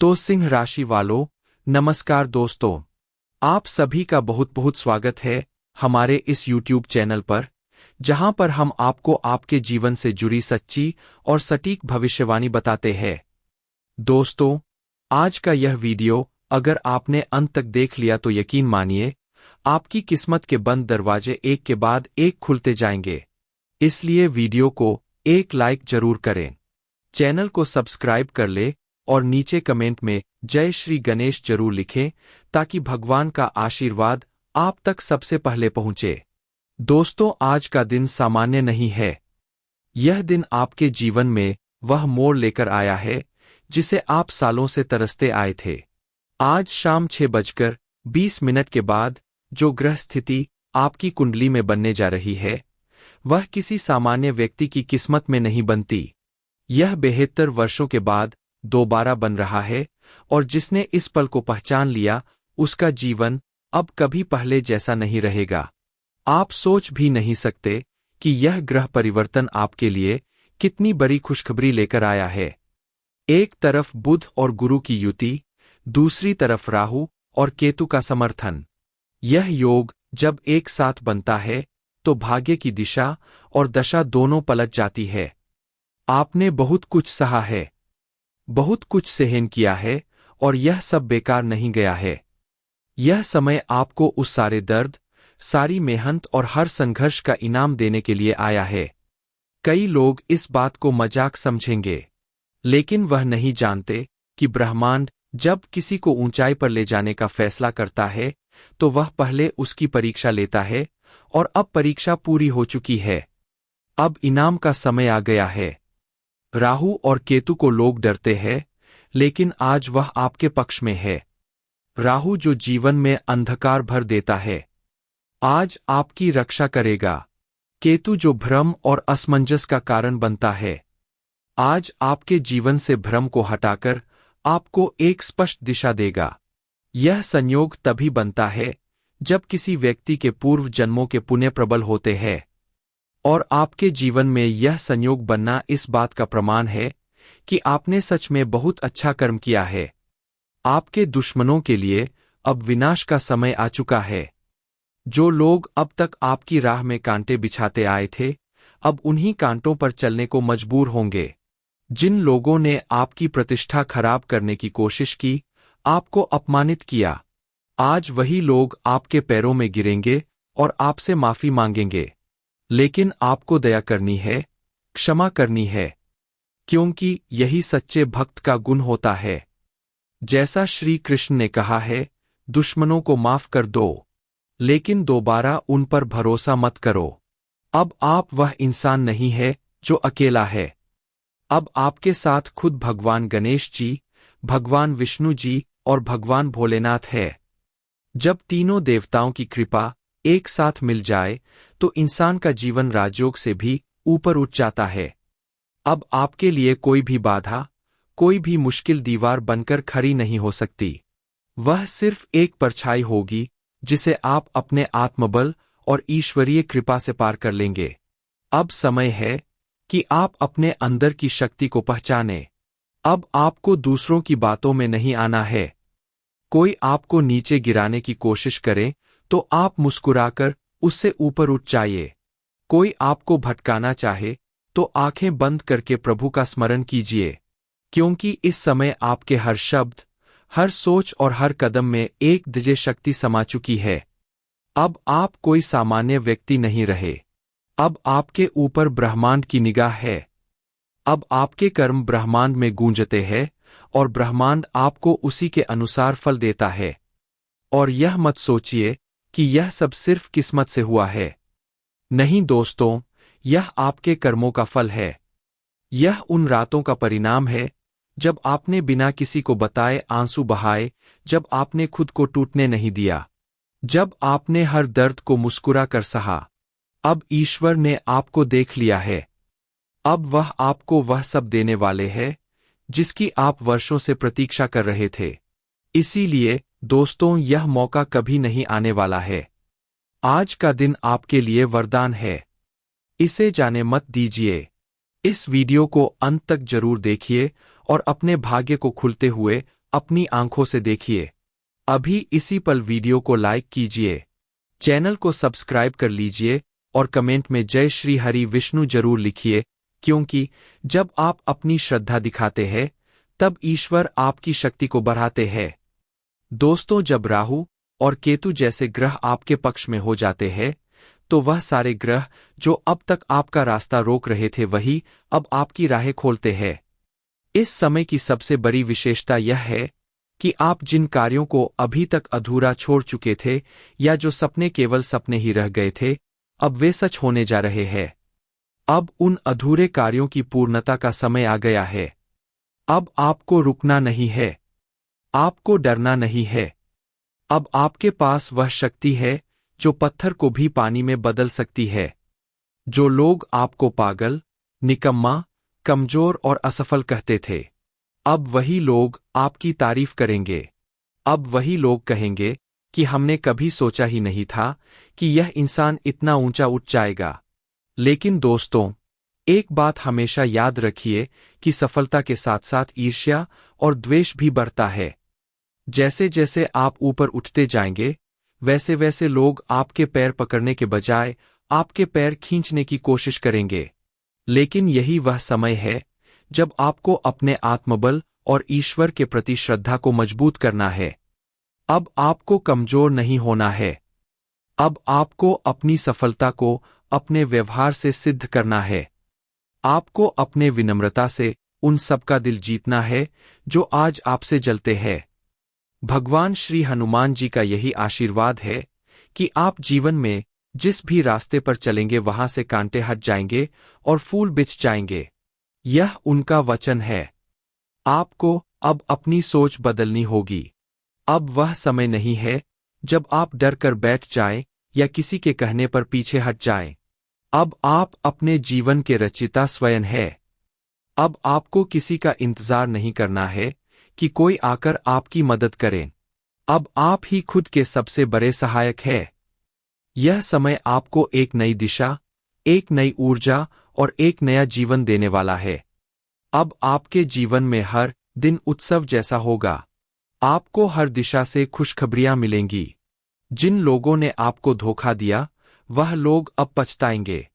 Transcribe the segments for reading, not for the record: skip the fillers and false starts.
तो सिंह राशि वालों, नमस्कार दोस्तों। आप सभी का बहुत बहुत स्वागत है हमारे इस YouTube चैनल पर, जहां पर हम आपको आपके जीवन से जुड़ी सच्ची और सटीक भविष्यवाणी बताते हैं। दोस्तों, आज का यह वीडियो अगर आपने अंत तक देख लिया तो यकीन मानिए, आपकी किस्मत के बंद दरवाजे एक के बाद एक खुलते जाएंगे। इसलिए वीडियो को एक लाइक जरूर करें, चैनल को सब्सक्राइब कर ले और नीचे कमेंट में जय श्री गणेश जरूर लिखें ताकि भगवान का आशीर्वाद आप तक सबसे पहले पहुंचे। दोस्तों, आज का दिन सामान्य नहीं है। यह दिन आपके जीवन में वह मोड़ लेकर आया है जिसे आप सालों से तरसते आए थे। आज शाम 6:20 के बाद जो ग्रह स्थिति आपकी कुंडली में बनने जा रही है, वह किसी सामान्य व्यक्ति की किस्मत में नहीं बनती। यह 72 वर्षों के बाद दोबारा बन रहा है और जिसने इस पल को पहचान लिया, उसका जीवन अब कभी पहले जैसा नहीं रहेगा। आप सोच भी नहीं सकते कि यह ग्रह परिवर्तन आपके लिए कितनी बड़ी खुशखबरी लेकर आया है। एक तरफ बुध और गुरु की युति, दूसरी तरफ राहु और केतु का समर्थन। यह योग जब एक साथ बनता है तो भाग्य की दिशा और दशा दोनों पलट जाती है। आपने बहुत कुछ सहा है, बहुत कुछ सहन किया है और यह सब बेकार नहीं गया है। यह समय आपको उस सारे दर्द, सारी मेहनत और हर संघर्ष का इनाम देने के लिए आया है। कई लोग इस बात को मजाक समझेंगे, लेकिन वह नहीं जानते कि ब्रह्मांड जब किसी को ऊंचाई पर ले जाने का फैसला करता है तो वह पहले उसकी परीक्षा लेता है और अब परीक्षा पूरी हो चुकी है। अब इनाम का समय आ गया है। राहु और केतु को लोग डरते हैं, लेकिन आज वह आपके पक्ष में है। राहु जो जीवन में अंधकार भर देता है, आज आपकी रक्षा करेगा। केतु जो भ्रम और असमंजस का कारण बनता है, आज आपके जीवन से भ्रम को हटाकर आपको एक स्पष्ट दिशा देगा। यह संयोग तभी बनता है जब किसी व्यक्ति के पूर्व जन्मों के पुण्य प्रबल होते हैं, और आपके जीवन में यह संयोग बनना इस बात का प्रमाण है कि आपने सच में बहुत अच्छा कर्म किया है। आपके दुश्मनों के लिए अब विनाश का समय आ चुका है। जो लोग अब तक आपकी राह में कांटे बिछाते आए थे, अब उन्हीं कांटों पर चलने को मजबूर होंगे। जिन लोगों ने आपकी प्रतिष्ठा खराब करने की कोशिश की, आपको अपमानित किया, आज वही लोग आपके पैरों में गिरेंगे और आपसे माफी मांगेंगे। लेकिन आपको दया करनी है, क्षमा करनी है, क्योंकि यही सच्चे भक्त का गुण होता है। जैसा श्री कृष्ण ने कहा है, दुश्मनों को माफ कर दो, लेकिन दोबारा उन पर भरोसा मत करो। अब आप वह इंसान नहीं है जो अकेला है। अब आपके साथ खुद भगवान गणेश जी, भगवान विष्णु जी और भगवान भोलेनाथ है। जब तीनों देवताओं की कृपा एक साथ मिल जाए तो इंसान का जीवन राजयोग से भी ऊपर उठ जाता है। अब आपके लिए कोई भी बाधा, कोई भी मुश्किल दीवार बनकर खड़ी नहीं हो सकती। वह सिर्फ एक परछाई होगी जिसे आप अपने आत्मबल और ईश्वरीय कृपा से पार कर लेंगे। अब समय है कि आप अपने अंदर की शक्ति को पहचानें। अब आपको दूसरों की बातों में नहीं आना है। कोई आपको नीचे गिराने की कोशिश करे तो आप मुस्कुराकर उससे ऊपर उठ जाइए। कोई आपको भटकाना चाहे तो आंखें बंद करके प्रभु का स्मरण कीजिए, क्योंकि इस समय आपके हर शब्द, हर सोच और हर कदम में एक दिव्य शक्ति समा चुकी है। अब आप कोई सामान्य व्यक्ति नहीं रहे। अब आपके ऊपर ब्रह्मांड की निगाह है। अब आपके कर्म ब्रह्मांड में गूंजते हैं और ब्रह्मांड आपको उसी के अनुसार फल देता है। और यह मत सोचिए कि यह सब सिर्फ किस्मत से हुआ है। नहीं दोस्तों, यह आपके कर्मों का फल है। यह उन रातों का परिणाम है जब आपने बिना किसी को बताए आंसू बहाए, जब आपने खुद को टूटने नहीं दिया, जब आपने हर दर्द को मुस्कुरा कर सहा। अब ईश्वर ने आपको देख लिया है। अब वह आपको वह सब देने वाले हैं जिसकी आप वर्षों से प्रतीक्षा कर रहे थे। इसीलिए दोस्तों, यह मौका कभी नहीं आने वाला है। आज का दिन आपके लिए वरदान है। इसे जाने मत दीजिए। इस वीडियो को अंत तक जरूर देखिए और अपने भाग्य को खुलते हुए अपनी आंखों से देखिए। अभी इसी पल वीडियो को लाइक कीजिए, चैनल को सब्सक्राइब कर लीजिए और कमेंट में जय श्री हरि विष्णु जरूर लिखिए, क्योंकि जब आप अपनी श्रद्धा दिखाते हैं तब ईश्वर आपकी शक्ति को बढ़ाते हैं। दोस्तों, जब राहु और केतु जैसे ग्रह आपके पक्ष में हो जाते हैं तो वह सारे ग्रह जो अब तक आपका रास्ता रोक रहे थे वही अब आपकी राहें खोलते हैं। इस समय की सबसे बड़ी विशेषता यह है कि आप जिन कार्यों को अभी तक अधूरा छोड़ चुके थे या जो सपने केवल सपने ही रह गए थे, अब वे सच होने जा रहे हैं। अब उन अधूरे कार्यों की पूर्णता का समय आ गया है। अब आपको रुकना नहीं है, आपको डरना नहीं है। अब आपके पास वह शक्ति है जो पत्थर को भी पानी में बदल सकती है। जो लोग आपको पागल, निकम्मा, कमजोर और असफल कहते थे, अब वही लोग आपकी तारीफ करेंगे। अब वही लोग कहेंगे कि हमने कभी सोचा ही नहीं था कि यह इंसान इतना ऊंचा उठ जाएगा। लेकिन दोस्तों, एक बात हमेशा याद रखिए कि सफलता के साथ साथ ईर्ष्या और द्वेष भी बढ़ता है। जैसे जैसे आप ऊपर उठते जाएंगे, वैसे वैसे लोग आपके पैर पकड़ने के बजाय आपके पैर खींचने की कोशिश करेंगे। लेकिन यही वह समय है जब आपको अपने आत्मबल और ईश्वर के प्रति श्रद्धा को मजबूत करना है। अब आपको कमजोर नहीं होना है। अब आपको अपनी सफलता को अपने व्यवहार से सिद्ध करना है। आपको अपने विनम्रता से उन सबका दिल जीतना है जो आज आपसे जलते हैं। भगवान श्री हनुमान जी का यही आशीर्वाद है कि आप जीवन में जिस भी रास्ते पर चलेंगे वहां से कांटे हट जाएंगे और फूल बिछ जाएंगे। यह उनका वचन है। आपको अब अपनी सोच बदलनी होगी। अब वह समय नहीं है जब आप डर कर बैठ जाएं या किसी के कहने पर पीछे हट जाएं। अब आप अपने जीवन के रचयिता स्वयं हैं। अब आपको किसी का इंतजार नहीं करना है कि कोई आकर आपकी मदद करे। अब आप ही खुद के सबसे बड़े सहायक हैं। यह समय आपको एक नई दिशा, एक नई ऊर्जा और एक नया जीवन देने वाला है। अब आपके जीवन में हर दिन उत्सव जैसा होगा। आपको हर दिशा से खुशखबरियां मिलेंगी। जिन लोगों ने आपको धोखा दिया, वह लोग अब पछताएंगे।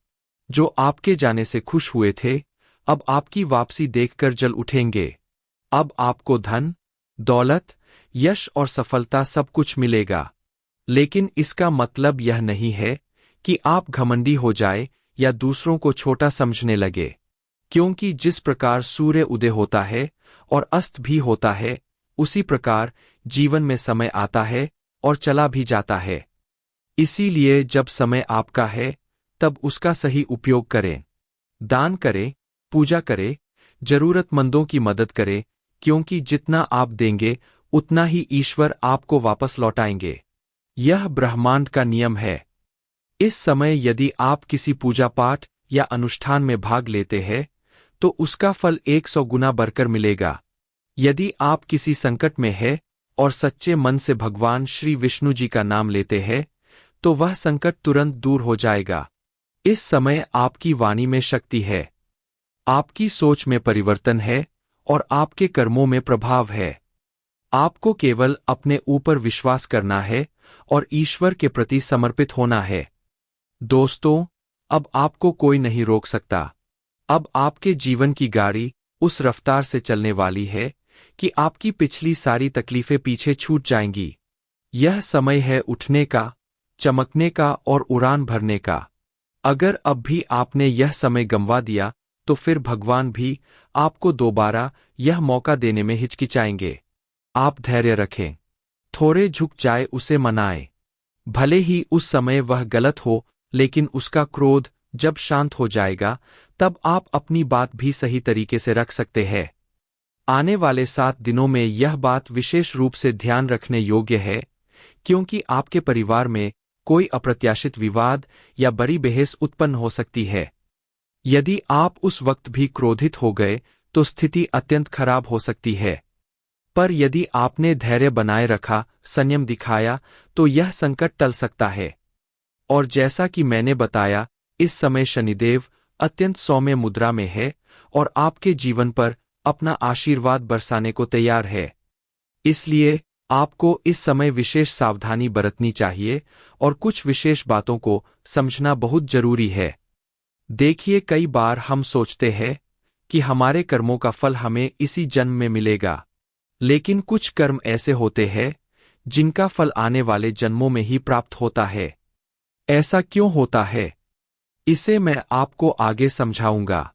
जो आपके जाने से खुश हुए थे, अब आपकी वापसी देखकर जल उठेंगे। अब आपको धन, दौलत, यश और सफलता सब कुछ मिलेगा। लेकिन इसका मतलब यह नहीं है कि आप घमंडी हो जाए या दूसरों को छोटा समझने लगे, क्योंकि जिस प्रकार सूर्य उदय होता है और अस्त भी होता है, उसी प्रकार जीवन में समय आता है और चला भी जाता है। इसीलिए जब समय आपका है तब उसका सही उपयोग करें। दान करें, पूजा करें, जरूरतमंदों की मदद करें, क्योंकि जितना आप देंगे उतना ही ईश्वर आपको वापस लौटाएंगे। यह ब्रह्मांड का नियम है। इस समय यदि आप किसी पूजा पाठ या अनुष्ठान में भाग लेते हैं तो उसका फल 100 गुना बढ़कर मिलेगा। यदि आप किसी संकट में हैं और सच्चे मन से भगवान श्री विष्णु जी का नाम लेते हैं तो वह संकट तुरंत दूर हो जाएगा। इस समय आपकी वाणी में शक्ति है, आपकी सोच में परिवर्तन है और आपके कर्मों में प्रभाव है। आपको केवल अपने ऊपर विश्वास करना है और ईश्वर के प्रति समर्पित होना है। दोस्तों, अब आपको कोई नहीं रोक सकता। अब आपके जीवन की गाड़ी उस रफ्तार से चलने वाली है कि आपकी पिछली सारी तकलीफें पीछे छूट जाएंगी। यह समय है उठने का, चमकने का और उड़ान भरने का। अगर अब भी आपने यह समय गंवा दिया तो फिर भगवान भी आपको दोबारा यह मौका देने में हिचकिचाएंगे। आप धैर्य रखें, थोड़े झुक जाए उसे मनाएं। भले ही उस समय वह गलत हो, लेकिन उसका क्रोध जब शांत हो जाएगा तब आप अपनी बात भी सही तरीके से रख सकते हैं। आने वाले 7 दिनों में यह बात विशेष रूप से ध्यान रखने योग्य है, क्योंकि आपके परिवार में कोई अप्रत्याशित विवाद या बड़ी बहस उत्पन्न हो सकती है। यदि आप उस वक्त भी क्रोधित हो गए तो स्थिति अत्यंत खराब हो सकती है। पर यदि आपने धैर्य बनाए रखा, संयम दिखाया, तो यह संकट टल सकता है। और जैसा कि मैंने बताया, इस समय शनिदेव अत्यंत सौम्य मुद्रा में है और आपके जीवन पर अपना आशीर्वाद बरसाने को तैयार है। इसलिए आपको इस समय विशेष सावधानी बरतनी चाहिए और कुछ विशेष बातों को समझना बहुत जरूरी है। देखिए, कई बार हम सोचते हैं कि हमारे कर्मों का फल हमें इसी जन्म में मिलेगा, लेकिन कुछ कर्म ऐसे होते हैं जिनका फल आने वाले जन्मों में ही प्राप्त होता है। ऐसा क्यों होता है, इसे मैं आपको आगे समझाऊंगा।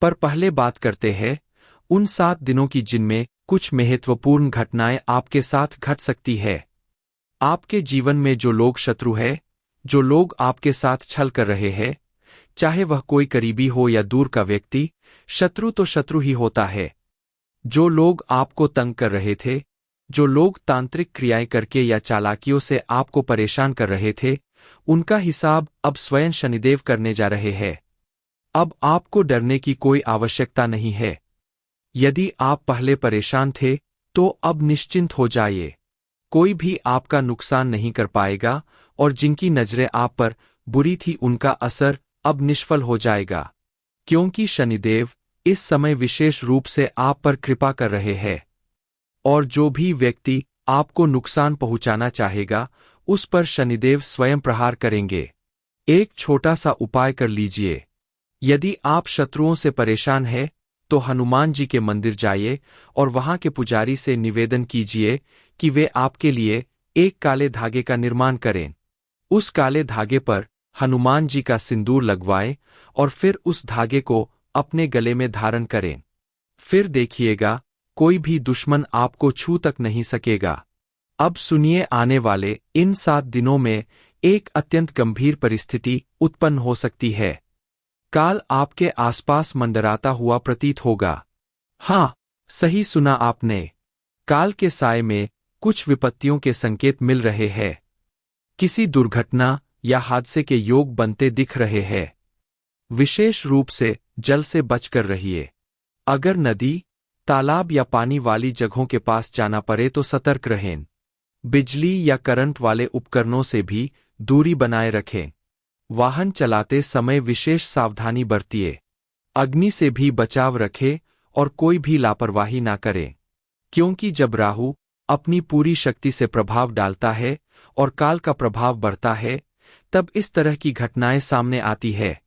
पर पहले बात करते हैं उन 7 दिनों की जिनमें कुछ महत्वपूर्ण घटनाएं आपके साथ घट सकती है। आपके जीवन में जो लोग शत्रु है, जो लोग आपके साथ छल कर रहे हैं, चाहे वह कोई करीबी हो या दूर का व्यक्ति, शत्रु तो शत्रु ही होता है। जो लोग आपको तंग कर रहे थे, जो लोग तांत्रिक क्रियाएं करके या चालाकियों से आपको परेशान कर रहे थे, उनका हिसाब अब स्वयं शनिदेव करने जा रहे हैं। अब आपको डरने की कोई आवश्यकता नहीं है। यदि आप पहले परेशान थे, तो अब निश्चिंत हो जाइए। कोई भी आपका नुकसान नहीं कर पाएगा और जिनकी नजरें आप पर बुरी थी उनका असर अब निष्फल हो जाएगा, क्योंकि शनिदेव इस समय विशेष रूप से आप पर कृपा कर रहे हैं। और जो भी व्यक्ति आपको नुकसान पहुंचाना चाहेगा, उस पर शनिदेव स्वयं प्रहार करेंगे। एक छोटा सा उपाय कर लीजिए। यदि आप शत्रुओं से परेशान हैं, तो हनुमान जी के मंदिर जाइए और वहां के पुजारी से निवेदन कीजिए कि वे आपके लिए एक काले धागे का निर्माण करें। उस काले धागे पर हनुमान जी का सिंदूर लगवाएं और फिर उस धागे को अपने गले में धारण करें। फिर देखिएगा, कोई भी दुश्मन आपको छू तक नहीं सकेगा। अब सुनिए, आने वाले इन 7 दिनों में एक अत्यंत गंभीर परिस्थिति उत्पन्न हो सकती है। काल आपके आसपास मंडराता हुआ प्रतीत होगा। हाँ, सही सुना आपने। काल के साए में कुछ विपत्तियों के संकेत मिल रहे हैं। किसी दुर्घटना या हादसे के योग बनते दिख रहे हैं। विशेष रूप से जल से बचकर रहिए। अगर नदी, तालाब या पानी वाली जगहों के पास जाना पड़े तो सतर्क रहें। बिजली या करंट वाले उपकरणों से भी दूरी बनाए रखें। वाहन चलाते समय विशेष सावधानी बरतिए। अग्नि से भी बचाव रखें और कोई भी लापरवाही ना करें, क्योंकि जब राहु अपनी पूरी शक्ति से प्रभाव डालता है और काल का प्रभाव बढ़ता है, तब इस तरह की घटनाएं सामने आती है।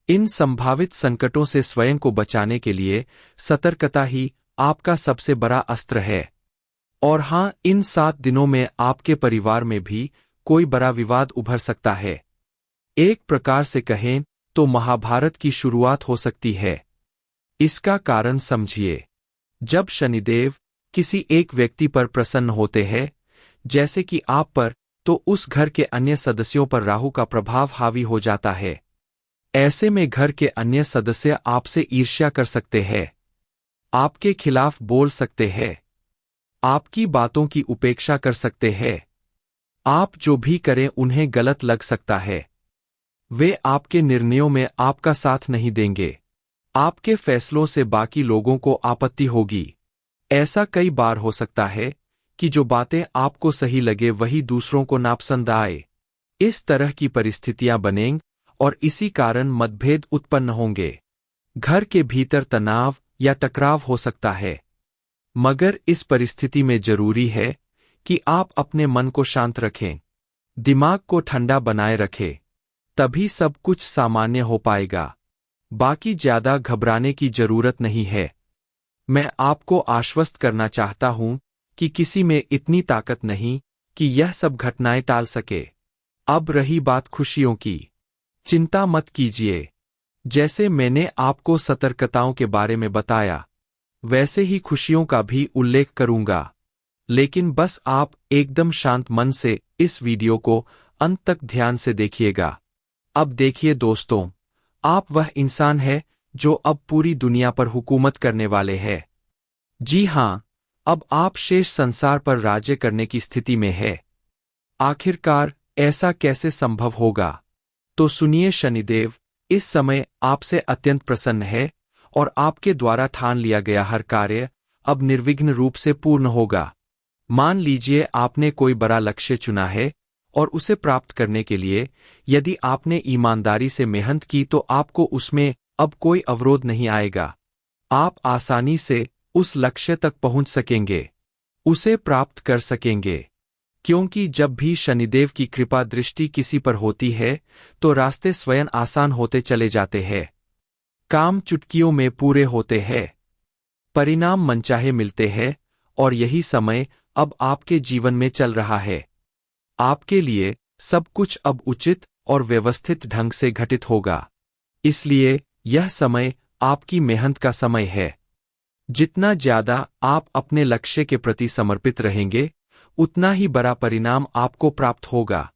इन संभावित संकटों से स्वयं को बचाने के लिए सतर्कता ही आपका सबसे बड़ा अस्त्र है। और हां, इन 7 दिनों में आपके परिवार में भी कोई बड़ा विवाद उभर सकता है। एक प्रकार से कहें तो महाभारत की शुरुआत हो सकती है। इसका कारण समझिए। जब शनिदेव किसी एक व्यक्ति पर प्रसन्न होते हैं, जैसे कि आप पर, तो उस घर के अन्य सदस्यों पर राहु का प्रभाव हावी हो जाता है। ऐसे में घर के अन्य सदस्य आपसे ईर्ष्या कर सकते हैं, आपके खिलाफ बोल सकते हैं, आपकी बातों की उपेक्षा कर सकते हैं। आप जो भी करें उन्हें गलत लग सकता है। वे आपके निर्णयों में आपका साथ नहीं देंगे। आपके फैसलों से बाकी लोगों को आपत्ति होगी। ऐसा कई बार हो सकता है कि जो बातें आपको सही लगे वही दूसरों को नापसंद आए। इस तरह की परिस्थितियां बनेंगी और इसी कारण मतभेद उत्पन्न होंगे। घर के भीतर तनाव या टकराव हो सकता है। मगर इस परिस्थिति में जरूरी है कि आप अपने मन को शांत रखें, दिमाग को ठंडा बनाए रखें, तभी सब कुछ सामान्य हो पाएगा। बाकी ज्यादा घबराने की जरूरत नहीं है। मैं आपको आश्वस्त करना चाहता हूं कि किसी में इतनी ताकत नहीं कि यह सब घटनाएं टाल सके। अब रही बात खुशियों की, चिंता मत कीजिए। जैसे मैंने आपको सतर्कताओं के बारे में बताया, वैसे ही खुशियों का भी उल्लेख करूंगा। लेकिन बस आप एकदम शांत मन से इस वीडियो को अंत तक ध्यान से देखिएगा। अब देखिए दोस्तों, आप वह इंसान है जो अब पूरी दुनिया पर हुकूमत करने वाले हैं। जी हां, अब आप शेष संसार पर राज्य करने की स्थिति में है। आखिरकार ऐसा कैसे संभव होगा? तो सुनिए, शनिदेव इस समय आपसे अत्यंत प्रसन्न है और आपके द्वारा ठान लिया गया हर कार्य अब निर्विघ्न रूप से पूर्ण होगा। मान लीजिए आपने कोई बड़ा लक्ष्य चुना है और उसे प्राप्त करने के लिए यदि आपने ईमानदारी से मेहनत की तो आपको उसमें अब कोई अवरोध नहीं आएगा। आप आसानी से उस लक्ष्य तक पहुंच सकेंगे। उसे प्राप्त कर सकेंगे। क्योंकि जब भी शनिदेव की कृपा दृष्टि किसी पर होती है तो रास्ते स्वयं आसान होते चले जाते हैं, काम चुटकियों में पूरे होते हैं, परिणाम मनचाहे मिलते हैं। और यही समय अब आपके जीवन में चल रहा है। आपके लिए सब कुछ अब उचित और व्यवस्थित ढंग से घटित होगा। इसलिए यह समय आपकी मेहनत का समय है। जितना ज्यादा आप अपने लक्ष्य के प्रति समर्पित रहेंगे, उतना ही बड़ा परिणाम आपको प्राप्त होगा।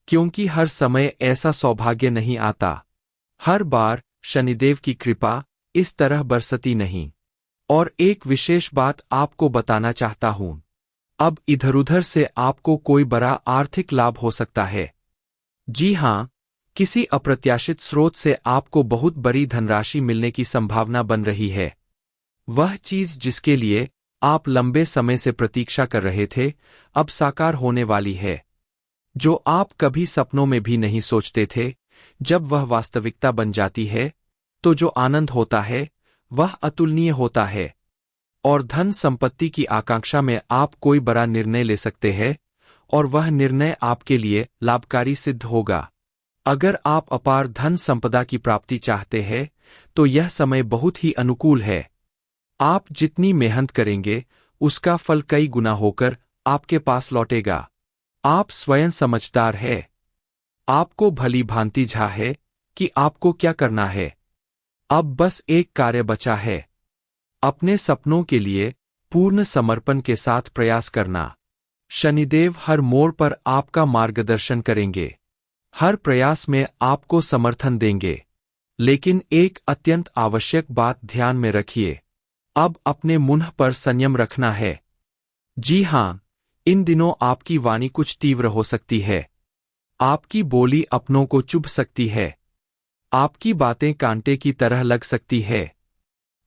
क्योंकि हर समय ऐसा सौभाग्य नहीं आता। हर बार शनिदेव की कृपा इस तरह बरसती नहीं। और एक विशेष बात आपको बताना चाहता हूं। अब इधर-उधर से आपको कोई बड़ा आर्थिक लाभ हो सकता है। जी हां, किसी अप्रत्याशित स्रोत से आपको बहुत बड़ी धनराशि मिलने की संभावना बन रही है। वह चीज जिसके लिए आप लंबे समय से प्रतीक्षा कर रहे थे, अब साकार होने वाली है। जो आप कभी सपनों में भी नहीं सोचते थे, जब वह वास्तविकता बन जाती है, तो जो आनंद होता है, वह अतुलनीय होता है। और धन संपत्ति की आकांक्षा में आप कोई बड़ा निर्णय ले सकते हैं, और वह निर्णय आपके लिए लाभकारी सिद्ध होगा। अगर आप अपार धन संपदा की प्राप्ति चाहते हैं, तो यह समय बहुत ही अनुकूल है। आप जितनी मेहनत करेंगे, उसका फल कई गुना होकर आपके पास लौटेगा। आप स्वयं समझदार हैं। आपको भली भांति झा है कि आपको क्या करना है। अब बस एक कार्य बचा है, अपने सपनों के लिए पूर्ण समर्पण के साथ प्रयास करना। शनिदेव हर मोड़ पर आपका मार्गदर्शन करेंगे, हर प्रयास में आपको समर्थन देंगे। लेकिन एक अत्यंत आवश्यक बात ध्यान में रखिए, अब अपने मुंह पर संयम रखना है। जी हां, इन दिनों आपकी वाणी कुछ तीव्र हो सकती है। आपकी बोली अपनों को चुभ सकती है। आपकी बातें कांटे की तरह लग सकती है।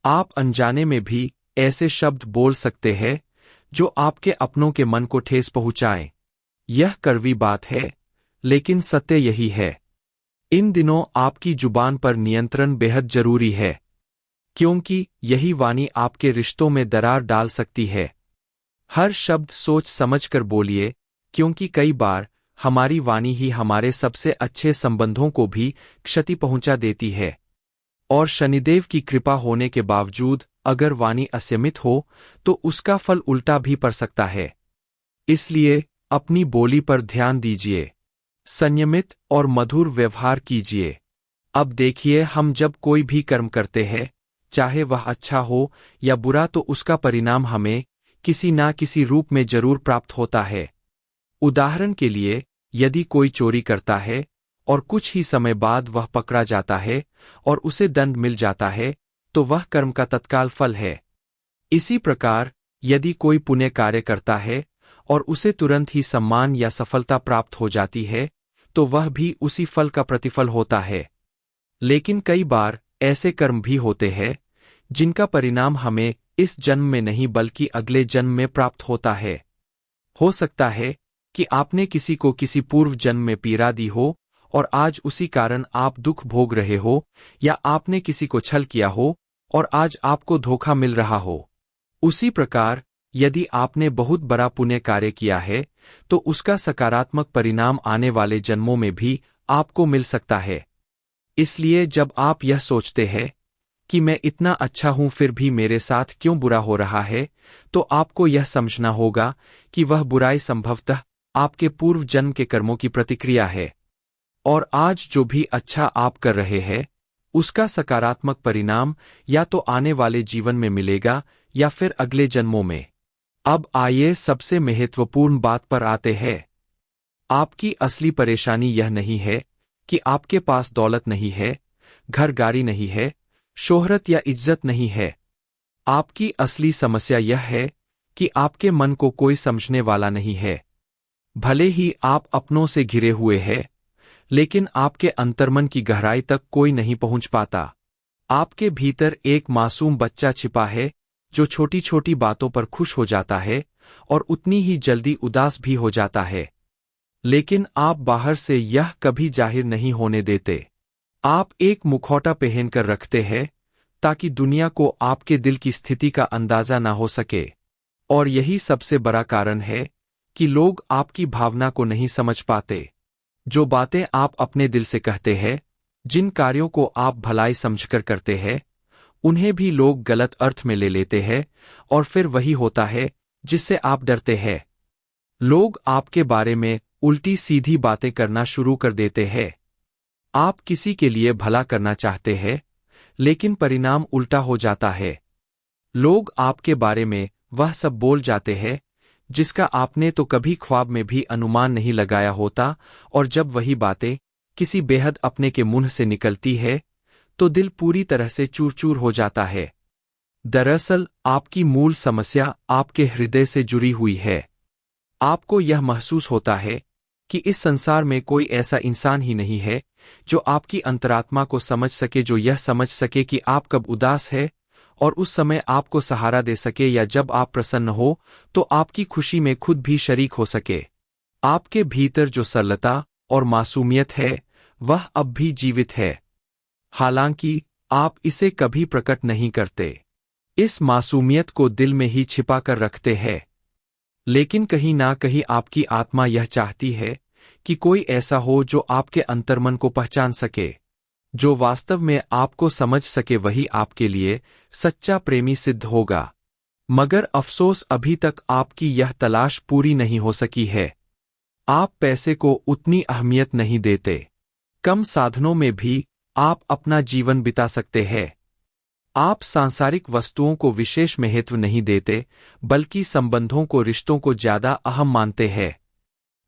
आप अनजाने में भी ऐसे शब्द बोल सकते हैं जो आपके अपनों के मन को ठेस पहुंचाएं। यह कड़वी बात है, लेकिन सत्य यही है। इन दिनों आपकी जुबान पर नियंत्रण बेहद जरूरी है, क्योंकि यही वाणी आपके रिश्तों में दरार डाल सकती है। हर शब्द सोच समझकर बोलिए, क्योंकि कई बार हमारी वाणी ही हमारे सबसे अच्छे संबंधों को भी क्षति पहुंचा देती है। और शनिदेव की कृपा होने के बावजूद अगर वाणी असंयमित हो, तो उसका फल उल्टा भी पड़ सकता है। इसलिए अपनी बोली पर ध्यान दीजिए, संयमित और मधुर व्यवहार कीजिए। अब देखिए, हम जब कोई भी कर्म करते हैं, चाहे वह अच्छा हो या बुरा, तो उसका परिणाम हमें किसी ना किसी रूप में जरूर प्राप्त होता है। उदाहरण के लिए, यदि कोई चोरी करता है और कुछ ही समय बाद वह पकड़ा जाता है और उसे दंड मिल जाता है, तो वह कर्म का तत्काल फल है। इसी प्रकार यदि कोई पुण्य कार्य करता है और उसे तुरंत ही सम्मान या सफलता प्राप्त हो जाती है, तो वह भी उसी फल का प्रतिफल होता है। लेकिन कई बार ऐसे कर्म भी होते हैं जिनका परिणाम हमें इस जन्म में नहीं बल्कि अगले जन्म में प्राप्त होता है। हो सकता है कि आपने किसी को किसी पूर्व जन्म में पीड़ा दी हो और आज उसी कारण आप दुख भोग रहे हो, या आपने किसी को छल किया हो और आज आपको धोखा मिल रहा हो। उसी प्रकार यदि आपने बहुत बड़ा पुण्य कार्य किया है, तो उसका सकारात्मक परिणाम आने वाले जन्मों में भी आपको मिल सकता है। इसलिए जब आप यह सोचते हैं कि मैं इतना अच्छा हूं फिर भी मेरे साथ क्यों बुरा हो रहा है, तो आपको यह समझना होगा कि वह बुराई संभवतः आपके पूर्व जन्म के कर्मों की प्रतिक्रिया है। और आज जो भी अच्छा आप कर रहे हैं, उसका सकारात्मक परिणाम या तो आने वाले जीवन में मिलेगा या फिर अगले जन्मों में। अब आइए सबसे महत्वपूर्ण बात पर आते हैं। आपकी असली परेशानी यह नहीं है कि आपके पास दौलत नहीं है, घर गाड़ी नहीं है, शोहरत या इज्जत नहीं है। आपकी असली समस्या यह है कि आपके मन को कोई समझने वाला नहीं है। भले ही आप अपनों से घिरे हुए हैं, लेकिन आपके अंतर्मन की गहराई तक कोई नहीं पहुंच पाता। आपके भीतर एक मासूम बच्चा छिपा है जो छोटी छोटी बातों पर खुश हो जाता है और उतनी ही जल्दी उदास भी हो जाता है। लेकिन आप बाहर से यह कभी जाहिर नहीं होने देते। आप एक मुखौटा पहनकर रखते हैं ताकि दुनिया को आपके दिल की स्थिति का अंदाजा ना हो सके। और यही सबसे बड़ा कारण है कि लोग आपकी भावना को नहीं समझ पाते। जो बातें आप अपने दिल से कहते हैं, जिन कार्यों को आप भलाई समझकर करते हैं, उन्हें भी लोग गलत अर्थ में ले लेते हैं, और फिर वही होता है जिससे आप डरते हैं। लोग आपके बारे में उल्टी सीधी बातें करना शुरू कर देते हैं। आप किसी के लिए भला करना चाहते हैं, लेकिन परिणाम उल्टा हो जाता है। लोग आपके बारे में वह सब बोल जाते हैं जिसका आपने तो कभी ख्वाब में भी अनुमान नहीं लगाया होता, और जब वही बातें किसी बेहद अपने के मुंह से निकलती है तो दिल पूरी तरह से चूर चूर हो जाता है। दरअसल आपकी मूल समस्या आपके हृदय से जुड़ी हुई है। आपको यह महसूस होता है कि इस संसार में कोई ऐसा इंसान ही नहीं है जो आपकी अंतरात्मा को समझ सके, जो यह समझ सके कि आप कब उदास है और उस समय आपको सहारा दे सके, या जब आप प्रसन्न हो तो आपकी खुशी में खुद भी शरीक हो सके। आपके भीतर जो सरलता और मासूमियत है वह अब भी जीवित है, हालांकि आप इसे कभी प्रकट नहीं करते। इस मासूमियत को दिल में ही छिपा कर रखते हैं। लेकिन कहीं ना कहीं आपकी आत्मा यह चाहती है कि कोई ऐसा हो जो आपके अंतर्मन को पहचान सके, जो वास्तव में आपको समझ सके। वही आपके लिए सच्चा प्रेमी सिद्ध होगा। मगर अफसोस अभी तक आपकी यह तलाश पूरी नहीं हो सकी है। आप पैसे को उतनी अहमियत नहीं देते। कम साधनों में भी आप अपना जीवन बिता सकते हैं। आप सांसारिक वस्तुओं को विशेष महत्व नहीं देते, बल्कि संबंधों को, रिश्तों को ज्यादा अहम मानते हैं।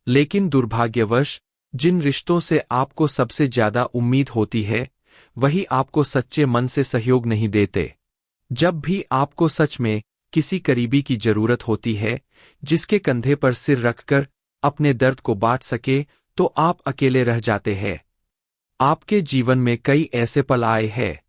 लेकिन दुर्भाग्यवश जिन रिश्तों से आपको सबसे ज्यादा उम्मीद होती है, वही आपको सच्चे मन से सहयोग नहीं देते। जब भी आपको सच में किसी करीबी की जरूरत होती है, जिसके कंधे पर सिर रखकर अपने दर्द को बांट सके, तो आप अकेले रह जाते हैं। आपके जीवन में कई ऐसे पल आए हैं